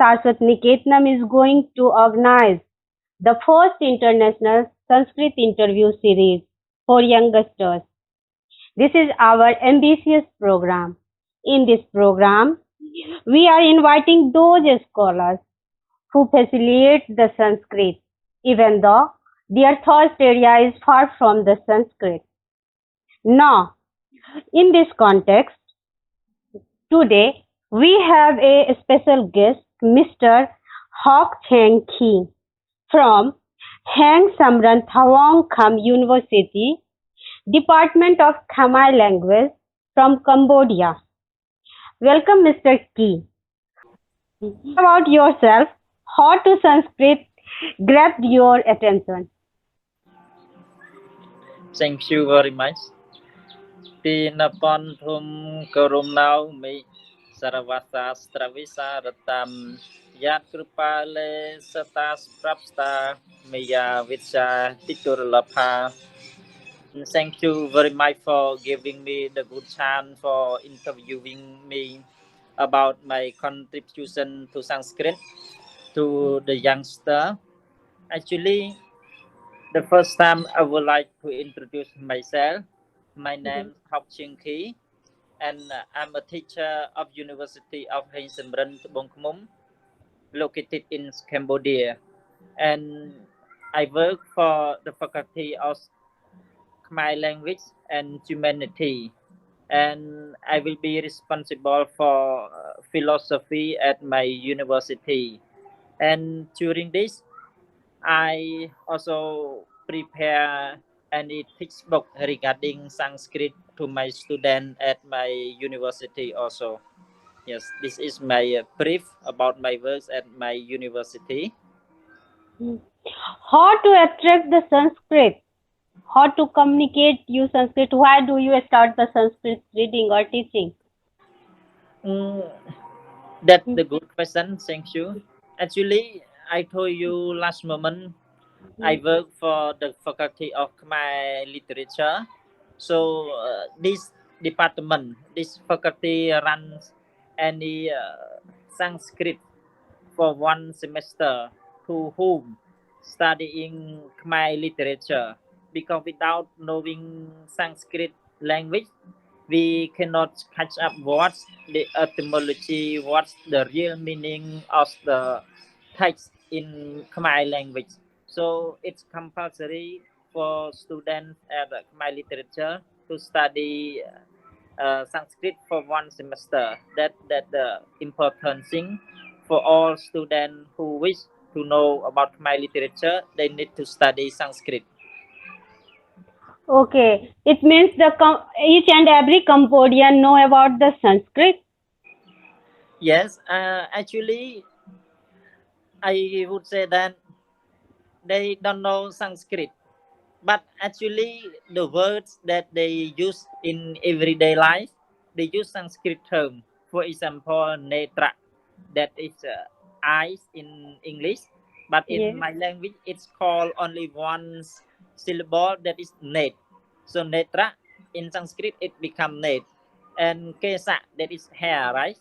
Saraswat Niketanam is going to organize the first international Sanskrit interview series for youngsters. This is our ambitious program. In this program, we are inviting those scholars who facilitate the Sanskrit, even though their thirst area is far from the Sanskrit. Now, in this context, today we have a special guest, Mr. Hok Cheng Khi from Hang Samran Thawang Kham University, Department of Khmer Language from Cambodia. Welcome, Mr. Key. About yourself, how to Sanskrit grabbed your attention? Thank you very much. Pinapon thum karumnau mi saravasa stravisa ratam yat krupale satas prapsta meya vitsa titur lapha. Thank you very much for giving me the good chance for interviewing me about my contribution to Sanskrit to the youngster. Actually, the first time I would like to introduce myself. My name is Hok Ching Khi, and I'm a teacher of University of Heng Samrin Bông Khmum, located in Cambodia. And I work for the Faculty of Khmer Language and Humanity. And I will be responsible for philosophy at my university. And during this, I also prepare any textbook regarding Sanskrit to my student at my university also. Yes, this is my brief about my works at my university. How to attract the Sanskrit? How to communicate you Sanskrit? Why do you start the Sanskrit reading or teaching? Mm, that's the good question. Thank you. Actually, I told you last moment I work for the Faculty of Khmer Literature. So this department, this faculty runs any Sanskrit for one semester to whom studying Khmer literature. Because without knowing Sanskrit language, we cannot catch up what's the etymology, what's the real meaning of the text in Khmer language. So it's compulsory for students at Khmer literature to study Sanskrit for one semester. That the important thing for all students who wish to know about Khmer literature. They need to study Sanskrit. Okay, it means each and every Cambodian know about the Sanskrit. Yes, actually, I would say that they don't know Sanskrit, but actually, the words that they use in everyday life, they use Sanskrit term. For example, netra, that is eyes in English, but in Yes. my language, it's called only one syllable, that is net. So netra in Sanskrit it become net, and kesa, that is hair, right?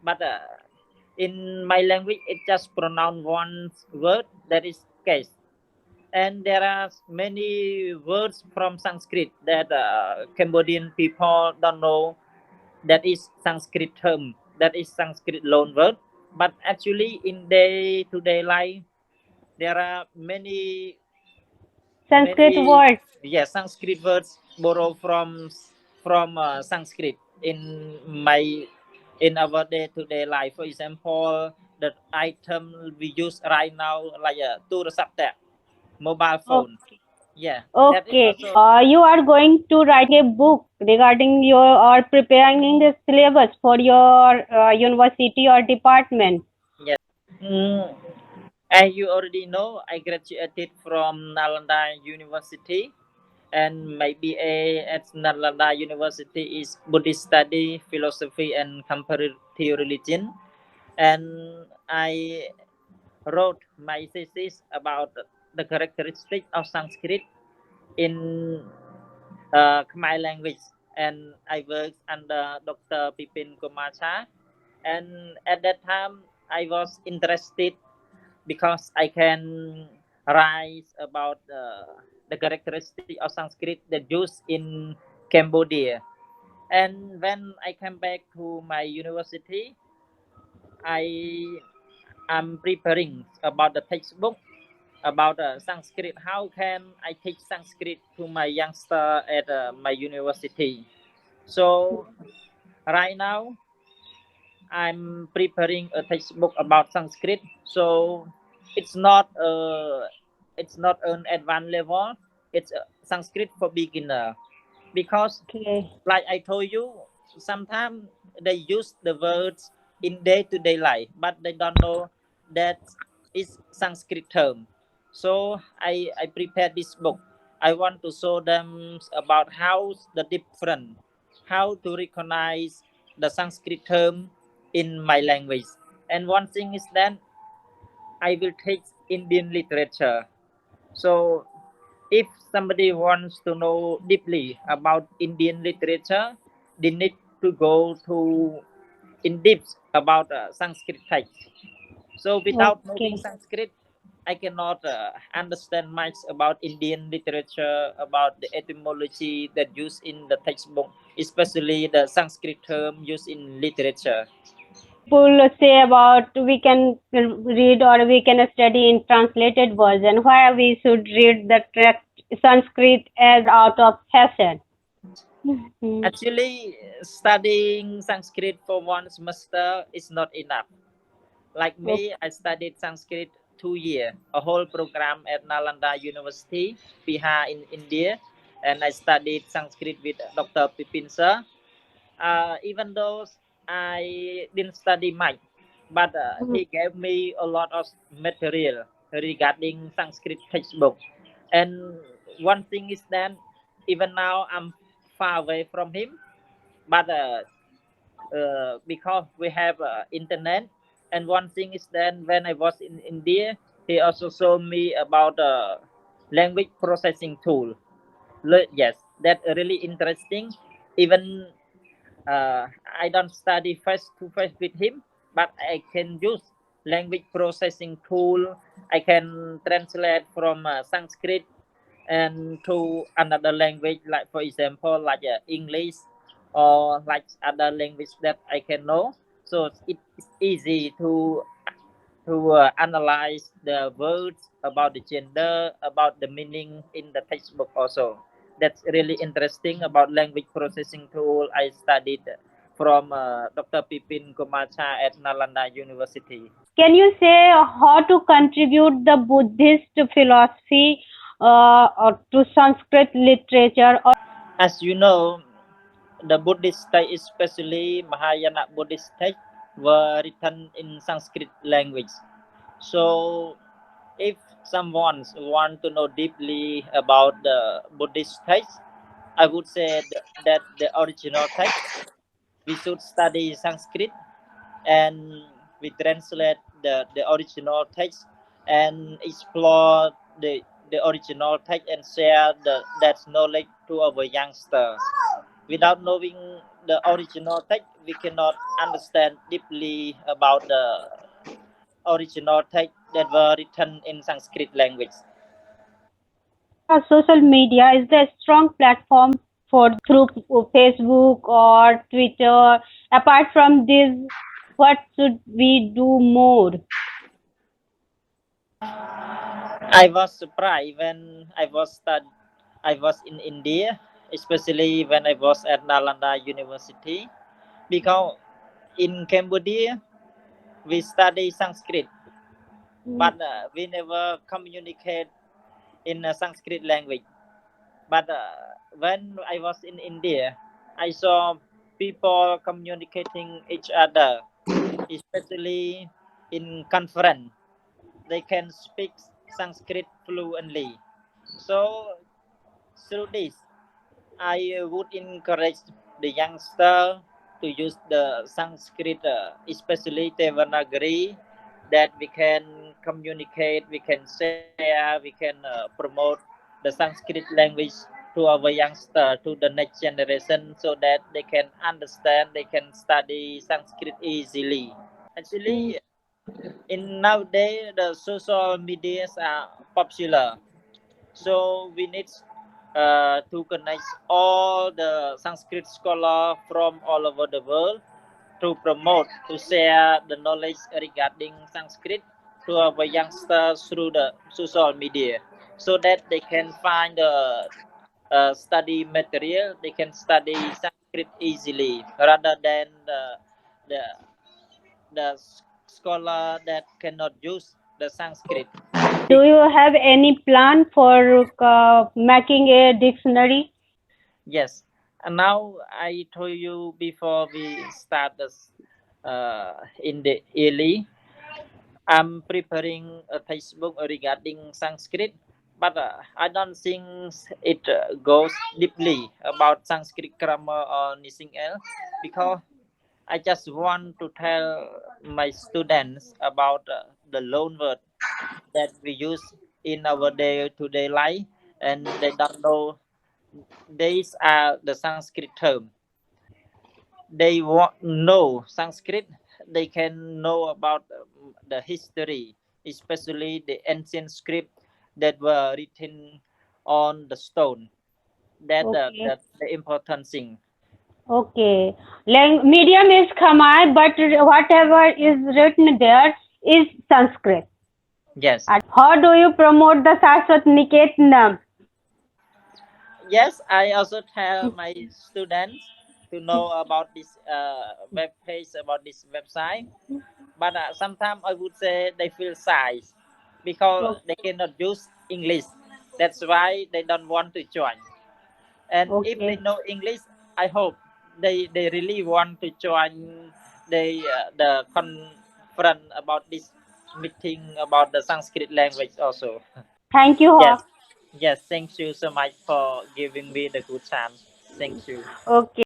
But in my language, it just pronounce one word, that is case. And there are many words from Sanskrit that Cambodian people don't know, that is Sanskrit term, that is Sanskrit loan word. But actually, in day-to-day life, there are Sanskrit many words. yes Sanskrit words borrowed from Sanskrit in our day-to-day life. For example, the item we use right now, like a turasapta, mobile Oh, phone. Yeah, that is okay. also You are going to write a book regarding your or preparing the syllabus for your university or department. yes. Mm, as you already know, I graduated from Nalanda University, and my BA at Nalanda University is Buddhist study, philosophy, and comparative religion. And I wrote my thesis about the characteristic of Sanskrit in Khmer language, and I worked under Dr. Pipin Kumacha. And at that time, I was interested because I can write about the characteristic of Sanskrit that used in Cambodia. And when I came back to my university, I am preparing about the textbook about Sanskrit. How can I teach Sanskrit to my youngster at my university? So right now I'm preparing a textbook about Sanskrit. So it's not it's not an advanced level. It's Sanskrit for beginner because, Okay. like I told you, sometimes they use the words in day-to-day life, but they don't know that is Sanskrit term. So I prepared this book. I want to show them about how the different, how to recognize the Sanskrit term in my language. And one thing is that I will teach Indian literature. So if somebody wants to know deeply about Indian literature, they need to go to in depth about Sanskrit text. So without knowing Okay. Sanskrit, I cannot understand much about Indian literature, about the etymology that used in the textbook, especially the Sanskrit term used in literature. People say about we can read or we can study in translated version. Why we should read the Sanskrit as out of fashion? Mhm. Actually, studying Sanskrit for one semester is not enough. Like Okay. me, I studied Sanskrit 2 years, a whole program at Nalanda University, Bihar in India, and I studied Sanskrit with Dr. Pipin Sir. Even though I didn't study much, but he gave me a lot of material regarding Sanskrit textbook. And one thing is that even now I'm far away from him, but because we have internet. And one thing is that when I was in India, he also showed me about language processing tool. Yes, that really interesting. Even I don't study face to face with him, but I can use language processing tool. I can translate from Sanskrit and to another language, like for example, like English or like other language that I can know. So it's easy to analyze the words about the gender, about the meaning in the textbook also. That's really interesting about language processing tool I studied from Dr. Pipin Kumacha at Nalanda University. Can you say how to contribute the Buddhist philosophy to Sanskrit literature? Or As you know, the Buddhist text, especially Mahayana Buddhist text, were written in Sanskrit language. So if someone want to know deeply about the Buddhist text, I would say that the original text, we should study Sanskrit and we translate the original text and explore the original text and share that knowledge to our youngster. Without knowing the original text, we cannot understand deeply about the original text that were written in Sanskrit language. social media is the strong platform for through Facebook or Twitter. Apart from this, what should we do more? I was surprised when I was in India, especially when I was at Nalanda University, because in Cambodia we study Sanskrit, but we never communicate in Sanskrit language. But when I was in India, I saw people communicating each other, especially in conference. They can speak Sanskrit fluently. So through this, I would encourage the youngster to use the Sanskrit, especially Devanagari, that we can communicate, we can share, we can promote the Sanskrit language to our youngster, to the next generation, so that they can understand, they can study Sanskrit easily. Mm. Actually, In nowadays the social medias are popular, so we need to connect all the Sanskrit scholar from all over the world to promote, to share the knowledge regarding Sanskrit to our youngsters through the social media, so that they can find the study material, they can study Sanskrit easily rather than the the scholar that cannot use the Sanskrit. Do you have any plan for making a dictionary? Yes, and now I told you before we start this in the early, I'm preparing a textbook regarding Sanskrit, but I don't think it goes deeply about Sanskrit grammar or anything else, because I just want to tell my students about the loan word that we use in our day-to-day life, and they don't know these are the Sanskrit term. They want know Sanskrit, they can know about the history, especially the ancient script that were written on the stone. Okay. That's the important thing. Okay. Medium is Khmer, but whatever is written there is Sanskrit. Yes. And how do you promote the Saraswat Niketanam? Yes, I also tell my students to know about this web page, about this website. But sometimes I would say they feel shy because they cannot use English. That's why they don't want to join. And if they Okay. know English, I hope they really want to join the conference about this meeting about the Sanskrit language also. Thank you. Yes, yes. Thank you so much for giving me the good chance. Thank you. Okay.